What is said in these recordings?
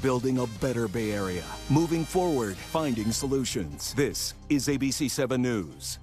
building a better Bay Area. Moving forward, finding solutions. This is ABC 7 News.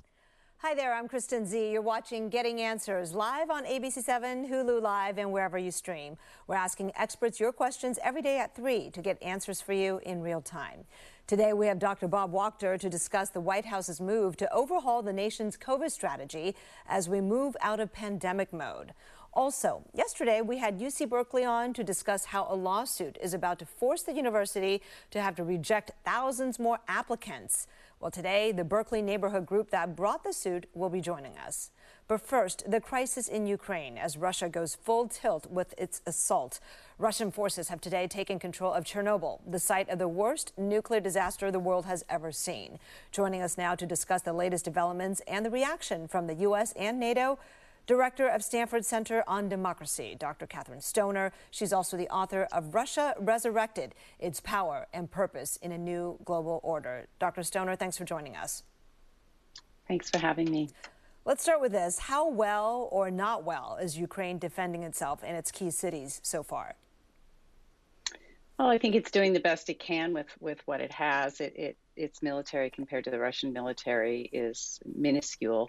Hi there, I'm Kristen Z. You're watching Getting Answers live on ABC 7, Hulu Live, and wherever you stream. We're asking experts your questions every day at 3 to get answers for you in real time. Today we have Dr. Bob Wachter to discuss the White House's move to overhaul the nation's COVID strategy as we move out of pandemic mode. Also, yesterday we had UC Berkeley on to discuss how a lawsuit is about to force the university to have to reject thousands more applicants. Well, today, the Berkeley neighborhood group that brought the suit will be joining us. But first, the crisis in Ukraine as Russia goes full tilt with its assault. Russian forces have today taken control of Chernobyl, the site of the worst nuclear disaster the world has ever seen. Joining us now to discuss the latest developments and the reaction from the U.S. and NATO, Director of Stanford Center on Democracy, Dr. Kathryn Stoner. She's also the author of Russia Resurrected, Its Power and Purpose in a New Global Order. Dr. Stoner, thanks for joining us. Thanks for having me. Let's start with this. How well or not well is Ukraine defending itself in its key cities so far? Well, I think it's doing the best it can with what it has. Its military compared to the Russian military is minuscule.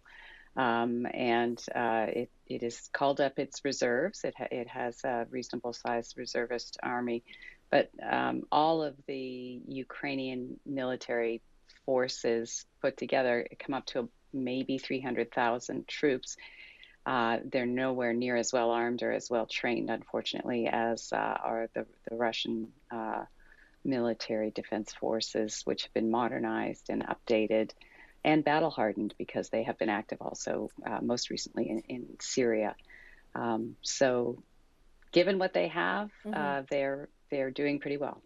It has called up its reserves. It has a reasonable sized reservist army, but all of the Ukrainian military forces put together come up to maybe 300,000 troops. They're nowhere near as well armed or as well trained, unfortunately, as are the Russian military defense forces, which have been modernized and updated and battle-hardened because they have been active also most recently in Syria. So given what they have, they're doing pretty well.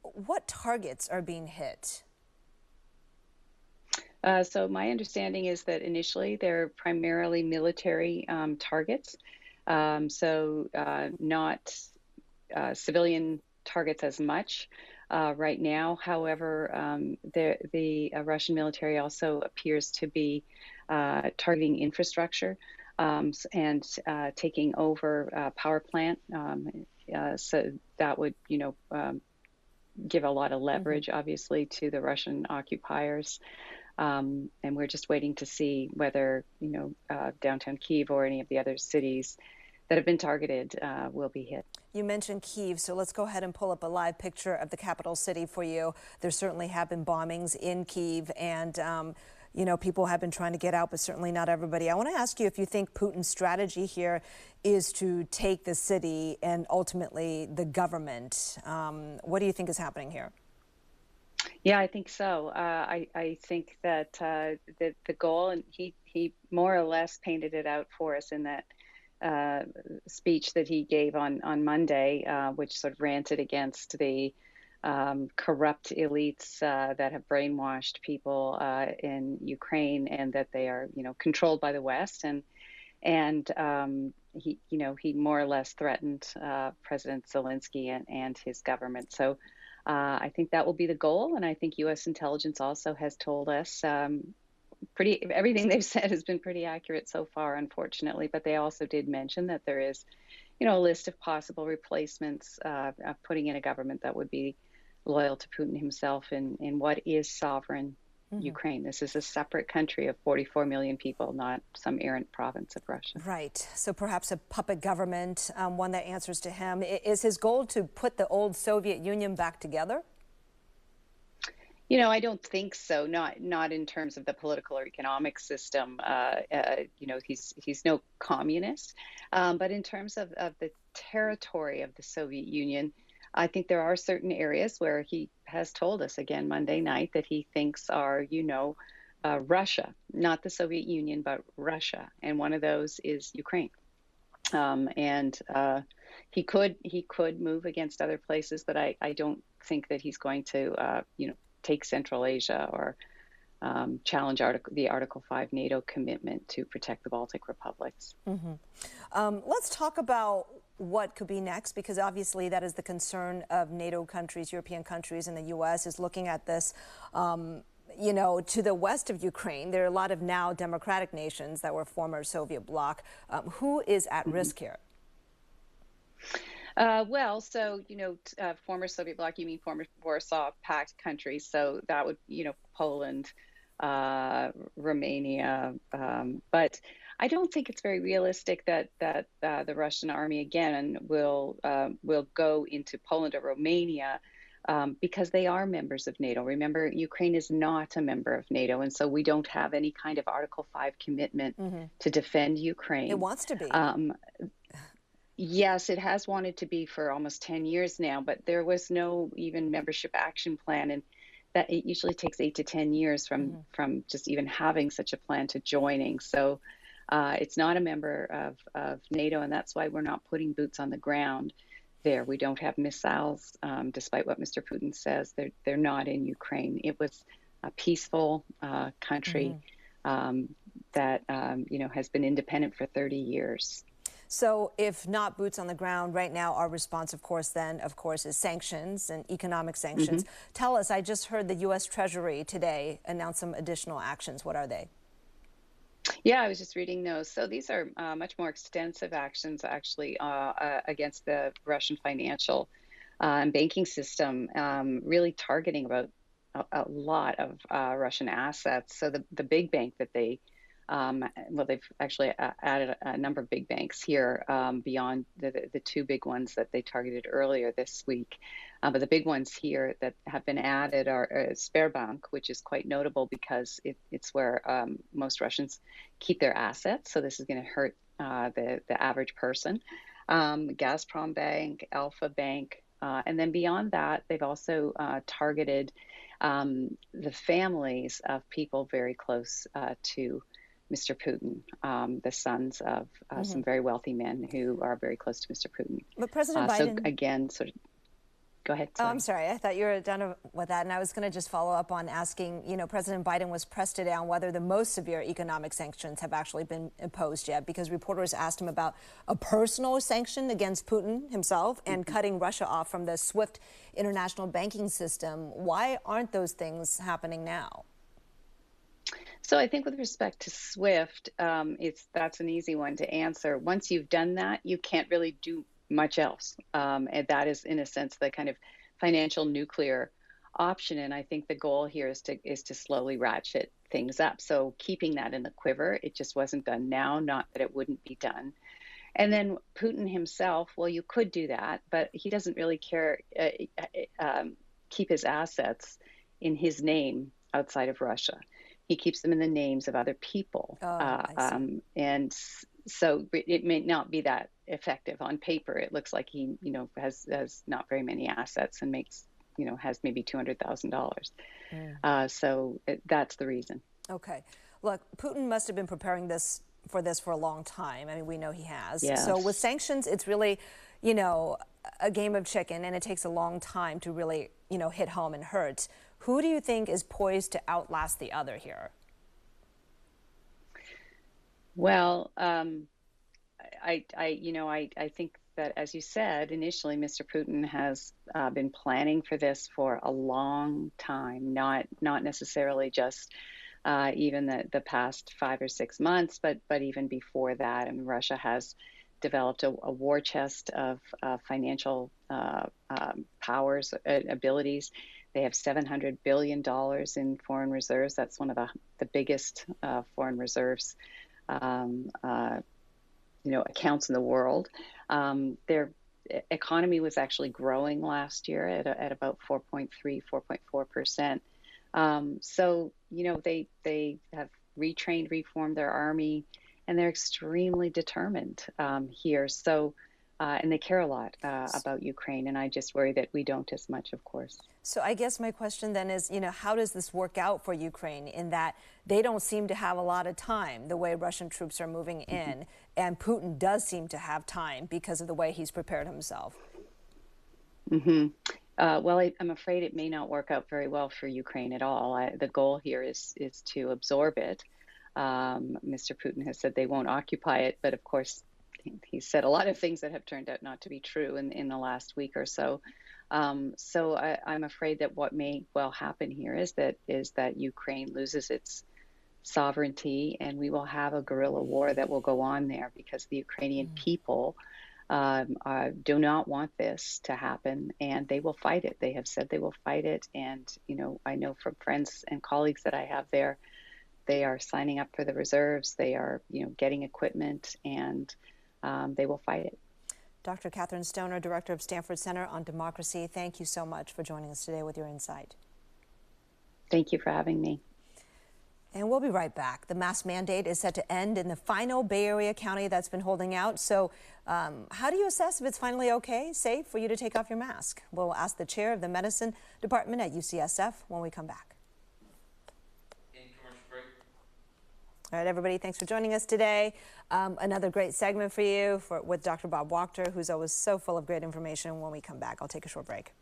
What targets are being hit? So my understanding is that initially they're primarily military targets, not civilian targets as much. Right now, however, the Russian military also appears to be targeting infrastructure and taking over a power plant. So that would, give a lot of leverage, obviously, to the Russian occupiers. And we're just waiting to see whether, downtown Kyiv or any of the other cities that have been targeted will be hit. You mentioned Kyiv, so let's go ahead and pull up a live picture of the capital city for you. There certainly have been bombings in Kyiv, and people have been trying to get out, but certainly not everybody. I want to ask you if you think Putin's strategy here is to take the city and ultimately the government. What do you think is happening here? Yeah, I think so. I think that the goal, and he more or less painted it out for us in that speech that he gave on Monday, which sort of ranted against the corrupt elites that have brainwashed people in Ukraine, and that they are, controlled by the West. And he more or less threatened President Zelensky and his government. So I think that will be the goal, and I think U.S. intelligence also has told us. Everything they've said has been pretty accurate so far, unfortunately, but they also did mention that there is, a list of possible replacements, putting in a government that would be loyal to Putin himself in what is sovereign Ukraine. This is a separate country of 44 million people, not some errant province of Russia. Right. So perhaps a puppet government, one that answers to him. Is his goal to put the old Soviet Union back together? I don't think so. Not in terms of the political or economic system. He's no communist. But in terms of the territory of the Soviet Union, I think there are certain areas where he has told us again Monday night that he thinks are, Russia, not the Soviet Union, but Russia. And one of those is Ukraine. He could move against other places, but I don't think that he's going to, take Central Asia or challenge the Article 5 NATO commitment to protect the Baltic republics. Let's talk about what could be next, because obviously that is the concern of NATO countries, European countries, and the U.S. is looking at this. To the west of Ukraine, there are a lot of now democratic nations that were former Soviet bloc. Who is at risk here? Well, so, former Soviet bloc, you mean former Warsaw Pact countries. So that would, Poland, Romania. But I don't think it's very realistic that the Russian army again will go into Poland or Romania, because they are members of NATO. Remember, Ukraine is not a member of NATO, and so we don't have any kind of Article 5 commitment to defend Ukraine. It wants to be. Yes, it has wanted to be for almost 10 years now, but there was no even membership action plan, and that it usually takes 8 to 10 years from just even having such a plan to joining. So it's not a member of NATO, and that's why we're not putting boots on the ground there. We don't have missiles, despite what Mr. Putin says. They're not in Ukraine. It was a peaceful country that has been independent for 30 years. So if not boots on the ground right now, our response, of course, is sanctions and economic sanctions. Tell us, I just heard the U.S. Treasury today announce some additional actions. What are they? Yeah, I was just reading those. So these are much more extensive actions, actually, against the Russian financial and banking system, really targeting about a lot of Russian assets. So the big bank that they've actually added a number of big banks here beyond the two big ones that they targeted earlier this week. But the big ones here that have been added are Sberbank, which is quite notable because it's where most Russians keep their assets. So this is going to hurt the average person. Gazprom Bank, Alpha Bank. And then beyond that, they've also targeted the families of people very close to Mr. Putin, the sons of some very wealthy men who are very close to Mr. Putin. But President Biden... So again, go ahead. Sorry. Oh, I'm sorry. I thought you were done with that. And I was going to just follow up on asking, President Biden was pressed today on whether the most severe economic sanctions have actually been imposed yet, because reporters asked him about a personal sanction against Putin himself and cutting Russia off from the SWIFT international banking system. Why aren't those things happening now? So I think with respect to SWIFT, that's an easy one to answer. Once you've done that, you can't really do much else. And that is, in a sense, the kind of financial nuclear option. And I think the goal here is to slowly ratchet things up. So keeping that in the quiver, it just wasn't done now, not that it wouldn't be done. And then Putin himself, well, you could do that, but he doesn't really care, keep his assets in his name outside of Russia. He keeps them in the names of other people. And so it may not be that effective on paper. It looks like he, has not very many assets and makes, has maybe $200,000. So that's the reason. Okay. Look, Putin must have been preparing for this for a long time. I mean, we know he has. Yes. So with sanctions, it's really, a game of chicken, and it takes a long time to really, hit home and hurt. Who do you think is poised to outlast the other here? Well, I think that, as you said, initially, Mr. Putin has been planning for this for a long time, not necessarily just even the past 5 or 6 months, but even before that. And Russia has developed a war chest of financial powers, abilities. They have $700 billion in foreign reserves. That's one of the biggest foreign reserves accounts in the world. Their economy was actually growing last year at about 4.3, 4.4%. So, they have retrained, reformed their army, and they're extremely determined here. So, and they care a lot about Ukraine, and I just worry that we don't as much, of course. So I guess my question then is, how does this work out for Ukraine in that they don't seem to have a lot of time the way Russian troops are moving in, and Putin does seem to have time because of the way he's prepared himself? Well, I'm afraid it may not work out very well for Ukraine at all. The goal here is to absorb it. Mr. Putin has said they won't occupy it, but of course, he's said a lot of things that have turned out not to be true in the last week or so. So I'm afraid that what may well happen here is that Ukraine loses its sovereignty, and we will have a guerrilla war that will go on there because the Ukrainian people do not want this to happen, and they will fight it. They have said they will fight it. And, I know from friends and colleagues that I have there, they are signing up for the reserves. They are, getting equipment, and they will fight it. Dr. Kathryn Stoner, Director of Stanford Center on Democracy, thank you so much for joining us today with your insight. Thank you for having me. And we'll be right back. The mask mandate is set to end in the final Bay Area county that's been holding out. So how do you assess if it's finally safe for you to take off your mask? We'll ask the chair of the medicine department at UCSF when we come back. All right, everybody, thanks for joining us today. Another great segment for you with Dr. Bob Wachter, who's always so full of great information. When we come back, I'll take a short break.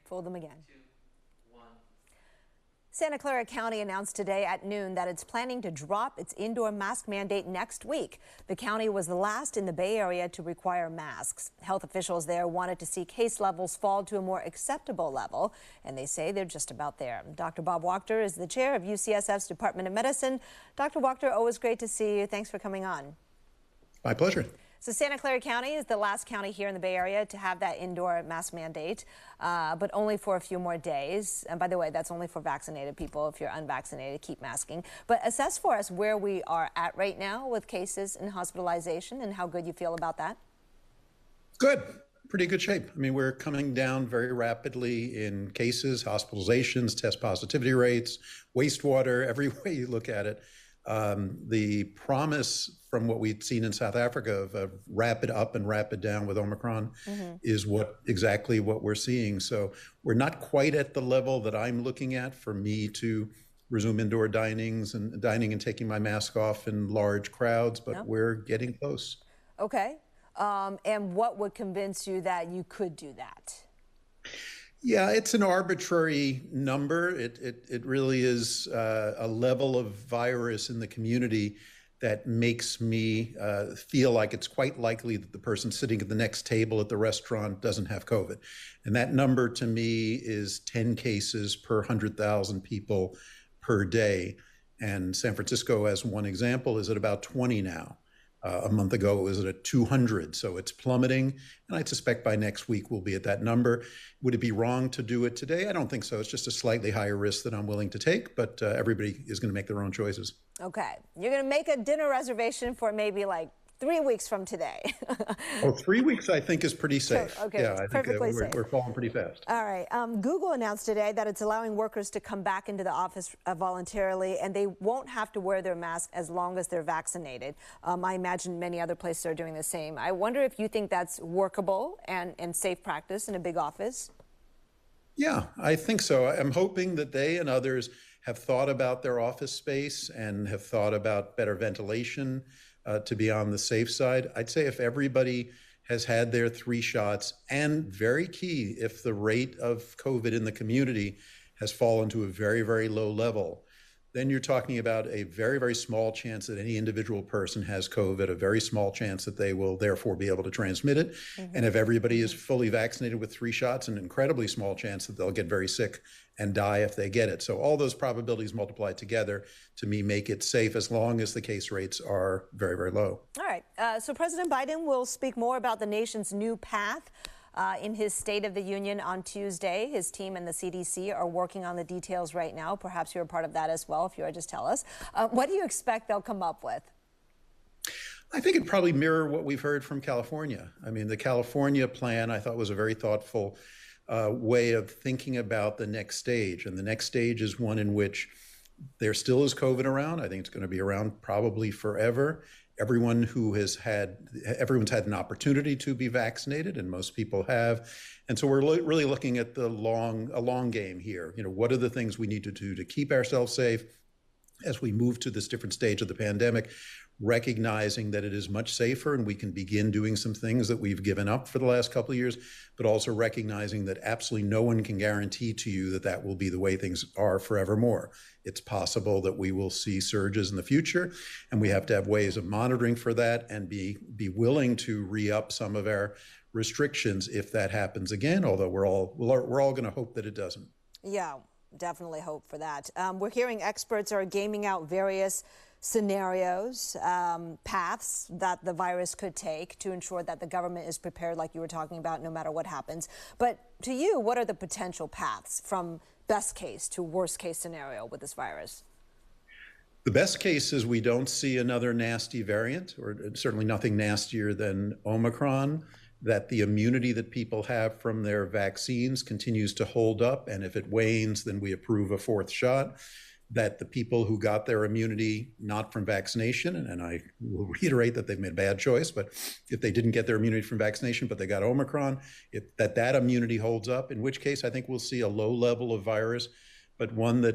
Fold them again. 2, 1. Santa Clara County announced today at noon that it's planning to drop its indoor mask mandate next week. The county was the last in the Bay Area to require masks. Health officials there wanted to see case levels fall to a more acceptable level, and they say they're just about there. Dr. Bob Wachter is the chair of UCSF's Department of Medicine. Dr. Wachter, always great to see you. Thanks for coming on. My pleasure. So Santa Clara County is the last county here in the Bay Area to have that indoor mask mandate, but only for a few more days. And by the way, that's only for vaccinated people. If you're unvaccinated, keep masking. But assess for us where we are at right now with cases and hospitalization and how good you feel about that. Good. Pretty good shape. I mean, we're coming down very rapidly in cases, hospitalizations, test positivity rates, wastewater, every way you look at it. The promise from what we'd seen in South Africa of a rapid up and rapid down with Omicron is exactly what we're seeing. So we're not quite at the level that I'm looking at for me to resume indoor dining and taking my mask off in large crowds, but we're getting close. Okay. And what would convince you that you could do that? Yeah, it's an arbitrary number. It really is a level of virus in the community that makes me feel like it's quite likely that the person sitting at the next table at the restaurant doesn't have COVID. And that number to me is 10 cases per 100,000 people per day. And San Francisco, as one example, is at about 20 now. A month ago, it was at 200, so it's plummeting. And I suspect by next week we'll be at that number. Would it be wrong to do it today? I don't think so. It's just a slightly higher risk that I'm willing to take, but everybody is going to make their own choices. Okay. You're going to make a dinner reservation for maybe like 3 weeks from today. Oh, 3 weeks I think is pretty safe. Okay, Yeah, I think perfectly safe. we're falling pretty fast. All right. Google announced today that it's allowing workers to come back into the office voluntarily, and they won't have to wear their mask as long as they're vaccinated. I imagine many other places are doing the same. I wonder if you think that's workable and safe practice in a big office? Yeah, I think so. I'm hoping that they and others have thought about their office space and have thought about better ventilation to be on the safe side. I'd say if everybody has had their 3 shots, and very key, if the rate of COVID in the community has fallen to a very, very low level, then you're talking about a very, very small chance that any individual person has COVID, a very small chance that they will therefore be able to transmit it. And if everybody is fully vaccinated with 3 shots, an incredibly small chance that they'll get very sick and die if they get it. So all those probabilities multiplied together, to me, make it safe as long as the case rates are very, very low. All right. So President Biden will speak more about the nation's new path in his State of the Union on Tuesday. His team and the CDC are working on the details right now. Perhaps you're a part of that as well, if you are, just tell us. What do you expect they'll come up with? I think it'd probably mirror what we've heard from California. I mean, the California plan, I thought, was a very thoughtful way of thinking about the next stage. And the next stage is one in which there still is COVID around. I think it's going to be around probably forever. Everyone's had an opportunity to be vaccinated, and most people have. And so we're really looking at a long game here. You know, what are the things we need to do to keep ourselves safe as we move to this different stage of the pandemic, recognizing that it is much safer and we can begin doing some things that we've given up for the last couple of years, but also recognizing that absolutely no one can guarantee to you that that will be the way things are forevermore. It's possible that we will see surges in the future, and we have to have ways of monitoring for that and be willing to re-up some of our restrictions if that happens again, although we're all going to hope that it doesn't. Yeah, definitely hope for that. We're hearing experts are gaming out various scenarios, paths that the virus could take to ensure that the government is prepared, like you were talking about, no matter what happens. But to you, what are the potential paths from best case to worst case scenario with this virus? The best case is we don't see another nasty variant, or certainly nothing nastier than Omicron, that the immunity that people have from their vaccines continues to hold up. And if it wanes, then we approve a 4th shot. That the people who got their immunity not from vaccination, and I will reiterate that they've made a bad choice, but if they didn't get their immunity from vaccination, but they got Omicron, that immunity holds up, in which case I think we'll see a low level of virus, but one that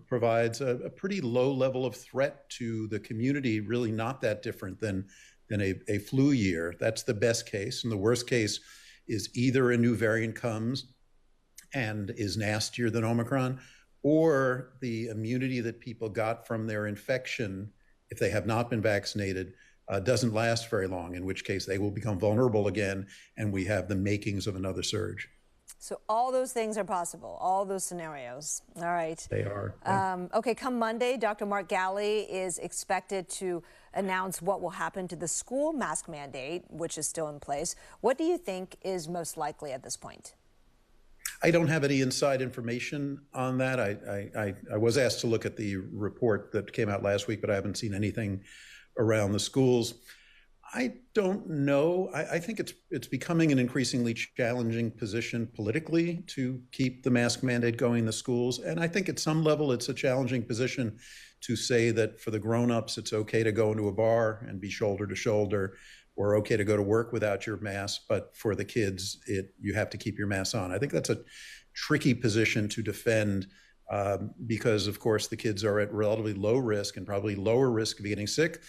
provides a pretty low level of threat to the community, really not that different than a flu year. That's the best case. And the worst case is either a new variant comes and is nastier than Omicron, or the immunity that people got from their infection, if they have not been vaccinated, doesn't last very long, in which case they will become vulnerable again, and we have the makings of another surge. So all those things are possible, all those scenarios. All right. They are. Okay, come Monday, Dr. Mark Ghaly is expected to announce what will happen to the school mask mandate, which is still in place. What do you think is most likely at this point? I don't have any inside information on that. I was asked to look at the report that came out last week, but I haven't seen anything around the schools. I don't know. I think it's becoming an increasingly challenging position politically to keep the mask mandate going in the schools. And I think at some level it's a challenging position to say that for the grown-ups it's okay to go into a bar and be shoulder to shoulder, or okay to go to work without your mask, but for the kids, you have to keep your mask on. I think that's a tricky position to defend because, of course, the kids are at relatively low risk and probably lower risk of getting sick.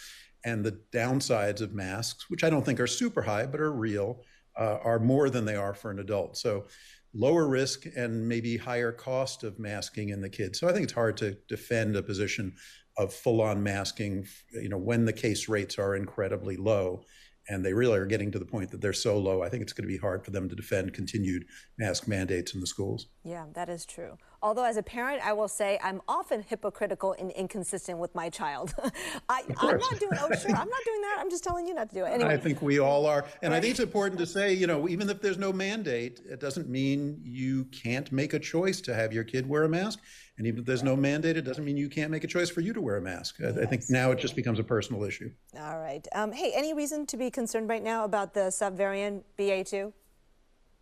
And the downsides of masks, which I don't think are super high, but are real, are more than they are for an adult. So lower risk and maybe higher cost of masking in the kids. So I think it's hard to defend a position of full-on masking, when the case rates are incredibly low. And they really are getting to the point that they're so low, I think it's going to be hard for them to defend continued mask mandates in the schools. Yeah, that is true. Although as a parent, I will say I'm often hypocritical and inconsistent with my child. Of I'm course. not doing, oh, sure, I'm not doing that. I'm just telling you not to do it. I Anyway. think we all are. And I think it's important to say, even if there's no mandate, it doesn't mean you can't make a choice to have your kid wear a mask. And even if there's no mandate, it doesn't mean you can't make a choice for you to wear a mask. I think now it just becomes a personal issue. All right. Hey, any reason to be concerned right now about the subvariant BA2?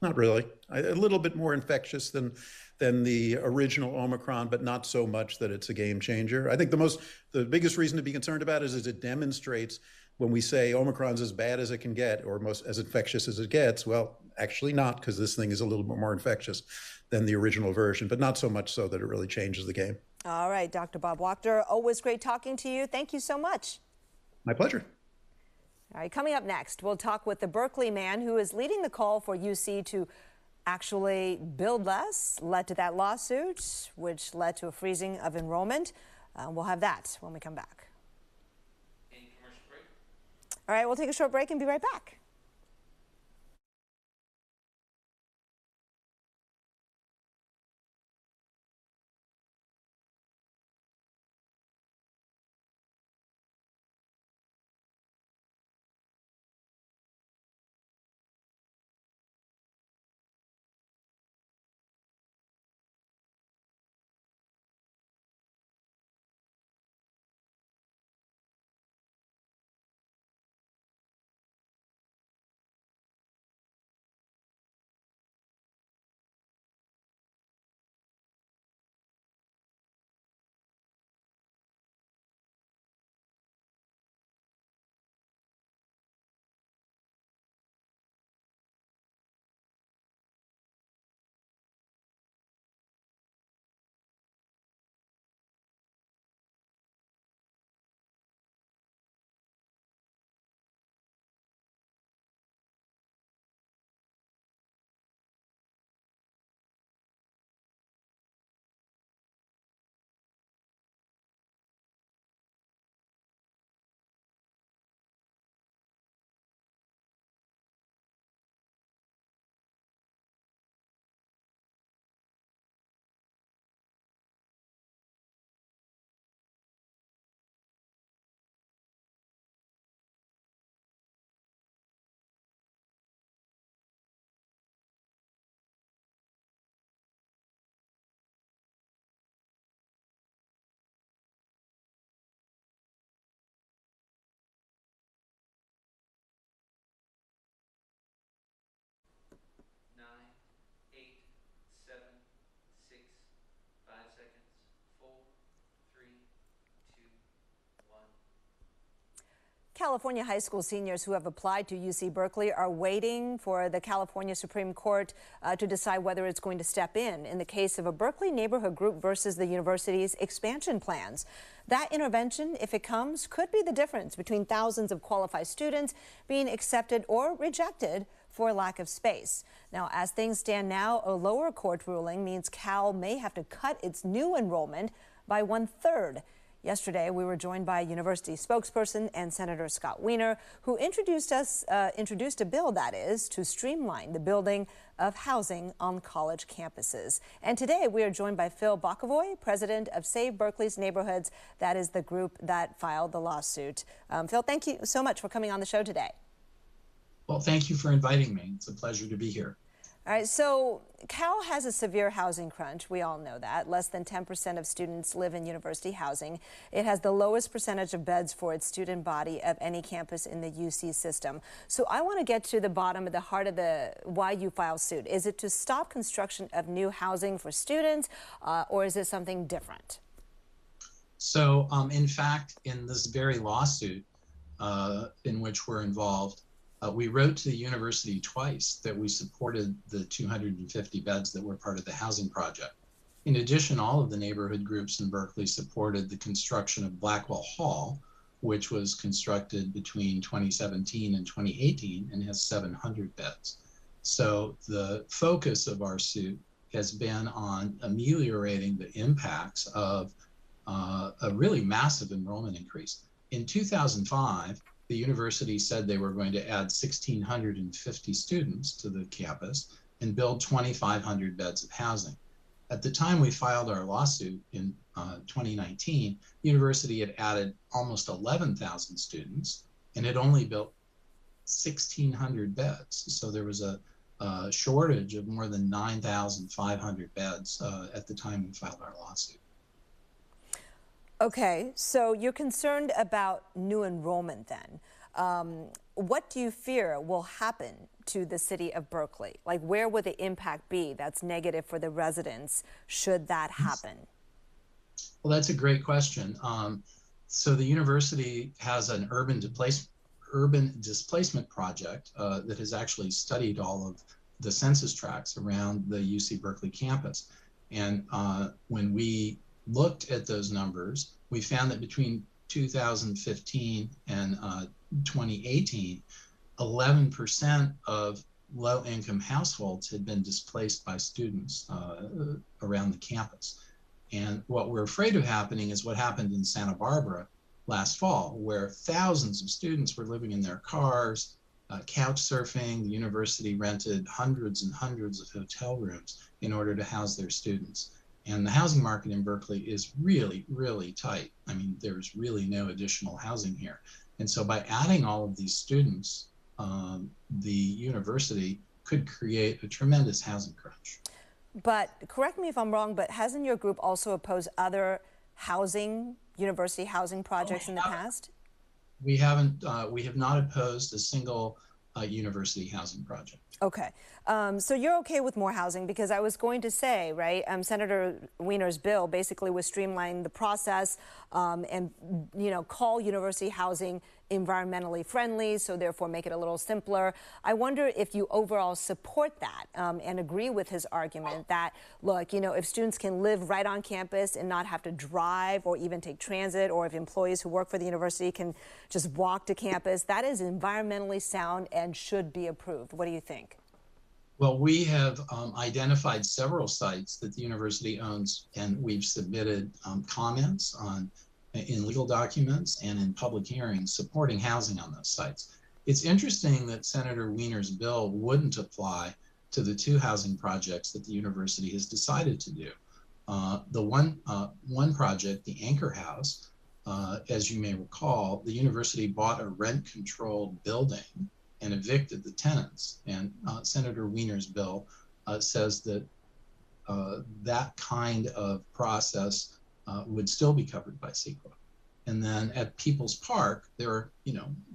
Not really. A little bit more infectious than the original Omicron, but not so much that it's a game changer. I think the biggest reason to be concerned about is it demonstrates when we say Omicron's as bad as it can get or as infectious as it gets. Well, actually not, because this thing is a little bit more infectious than the original version, but not so much so that it really changes the game. All right, Dr. Bob Wachter, always great talking to you. Thank you so much. My pleasure. All right, coming up next, we'll talk with the Berkeley man who is leading the call for UC to actually build less, led to that lawsuit, which led to a freezing of enrollment. We'll have that when we come back. Any commercial break? All right, we'll take a short break and be right back. California high school seniors who have applied to UC Berkeley are waiting for the California Supreme Court to decide whether it's going to step in the case of a Berkeley neighborhood group versus the university's expansion plans. That intervention, if it comes, could be the difference between thousands of qualified students being accepted or rejected for lack of space. Now, as things stand now, a lower court ruling means Cal may have to cut its new enrollment by 1/3. Yesterday, we were joined by university spokesperson and Senator Scott Wiener, who introduced a bill, that is, to streamline the building of housing on college campuses. And today, we are joined by Phil Bokovoy, president of Save Berkeley's Neighborhoods. That is the group that filed the lawsuit. Phil, thank you so much for coming on the show today. Well, thank you for inviting me. It's a pleasure to be here. All right, so Cal has a severe housing crunch. We all know that. Less than 10% of students live in university housing. It has the lowest percentage of beds for its student body of any campus in the UC system. So I want to get to the bottom of the heart of why you filed suit. Is it to stop construction of new housing for students, or is it something different? So, in fact, in this very lawsuit in which we're involved, we wrote to the university twice that we supported the 250 beds that were part of the housing project. In addition, all of the neighborhood groups in Berkeley supported the construction of Blackwell Hall, which was constructed between 2017 and 2018 and has 700 beds. So the focus of our suit has been on ameliorating the impacts of a really massive enrollment increase. In 2005, the university said they were going to add 1,650 students to the campus and build 2,500 beds of housing. At the time we filed our lawsuit in 2019, the university had added almost 11,000 students and had only built 1,600 beds. So there was a shortage of more than 9,500 beds at the time we filed our lawsuit. Okay, so you're concerned about new enrollment then. What do you fear will happen to the city of Berkeley? Like, where would the impact be that's negative for the residents should that happen? Well, that's a great question. So the university has an urban displacement project that has actually studied all of the census tracts around the UC Berkeley campus. And when we looked at those numbers, we found that between 2015 and 2018, 11% of low-income households had been displaced by students around the campus. And what we're afraid of happening is what happened in Santa Barbara last fall, where thousands of students were living in their cars, couch surfing. The university rented hundreds and hundreds of hotel rooms in order to house their students. And the housing market in Berkeley is really, really tight. I mean, there's really no additional housing here. And so by adding all of these students, the university could create a tremendous housing crunch. But correct me if I'm wrong, but hasn't your group also opposed other university housing projects in the past? We haven't. We have not opposed a single university housing project. Okay, so you're okay with more housing, because I was going to say, right, Senator Weiner's bill basically was streamlining the process and, call university housing environmentally friendly, so therefore make it a little simpler. I wonder if you overall support that and agree with his argument that, look, if students can live right on campus and not have to drive or even take transit, or if employees who work for the university can just walk to campus, that is environmentally sound and should be approved. What do you think? Well, we have identified several sites that the university owns, and we've submitted comments in legal documents and in public hearings supporting housing on those sites. It's interesting that Senator Weiner's bill wouldn't apply to the two housing projects that the university has decided to do. The one project, the Anchor House, as you may recall, the university bought a rent-controlled building and evicted the tenants. And Senator Weiner's bill says that that kind of process would still be covered by CEQA. And then at People's Park, there are,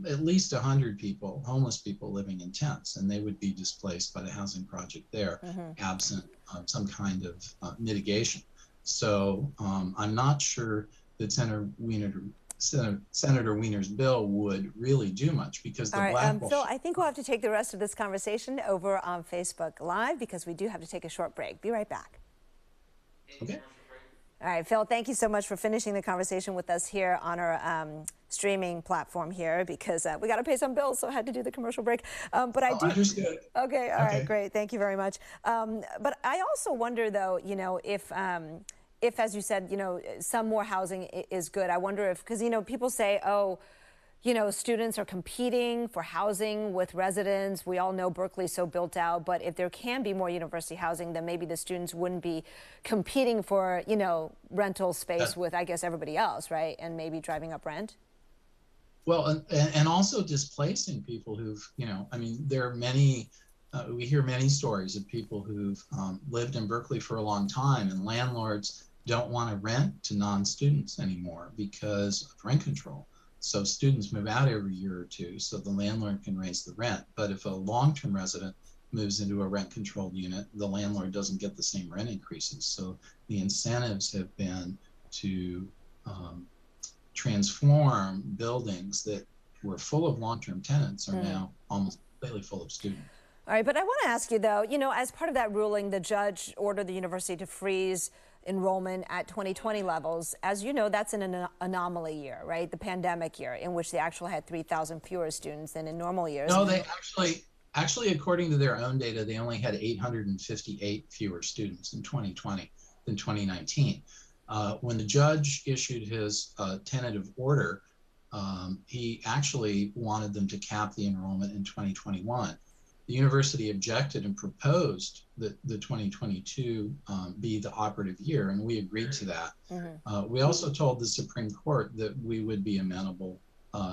at least 100 people, homeless people living in tents, and they would be displaced by the housing project there, absent some kind of mitigation. So I'm not sure that Senator Weiner's bill would really do much, because the Phil, I think we'll have to take the rest of this conversation over on Facebook Live, because we do have to take a short break. Be right back. Okay. All right, Phil, thank you so much for finishing the conversation with us here on our streaming platform here, because we got to pay some bills, so I had to do the commercial break. But I do. Understood. Okay, all right, great. Thank you very much. But I also wonder, though, if, as you said, some more housing is good. I wonder if, because, people say, oh, students are competing for housing with residents. We all know Berkeley's so built out, but if there can be more university housing, then maybe the students wouldn't be competing for, rental space with, I guess, everybody else, right? And maybe driving up rent. Well, and also displacing people who've, there are many, we hear many stories of people who've lived in Berkeley for a long time, and landlords don't want to rent to non-students anymore because of rent control. So students move out every year or two so the landlord can raise the rent. But if a long-term resident moves into a rent-controlled unit, the landlord doesn't get the same rent increases. So the incentives have been to transform buildings that were full of long-term tenants are now almost completely full of students. All right, but I want to ask you, though, as part of that ruling, the judge ordered the university to freeze enrollment at 2020 levels. As you know, that's an anomaly year, right? The pandemic year, in which they actually had 3,000 fewer students than in normal years. No, they actually, according to their own data, they only had 858 fewer students in 2020 than 2019. When the judge issued his tentative order, he actually wanted them to cap the enrollment in 2021. The university objected and proposed that the 2022 be the operative year, and we agreed to that. We also told the Supreme Court that we would be amenable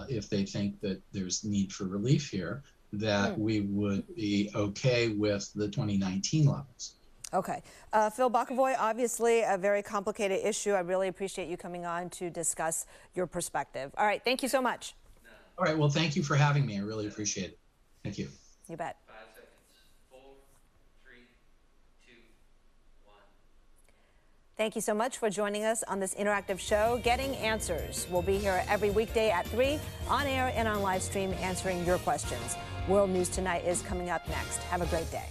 if they think that there's need for relief here, that we would be okay with the 2019 levels. Okay. Phil Bokovoy, obviously a very complicated issue. I really appreciate you coming on to discuss your perspective. All right. Thank you so much. All right. Well, thank you for having me. I really appreciate it. Thank you. You bet. 5 seconds. 4, 3, 2, 1. Thank you so much for joining us on this interactive show, Getting Answers. We'll be here every weekday at 3 on air and on live stream answering your questions. World News Tonight is coming up next. Have a great day.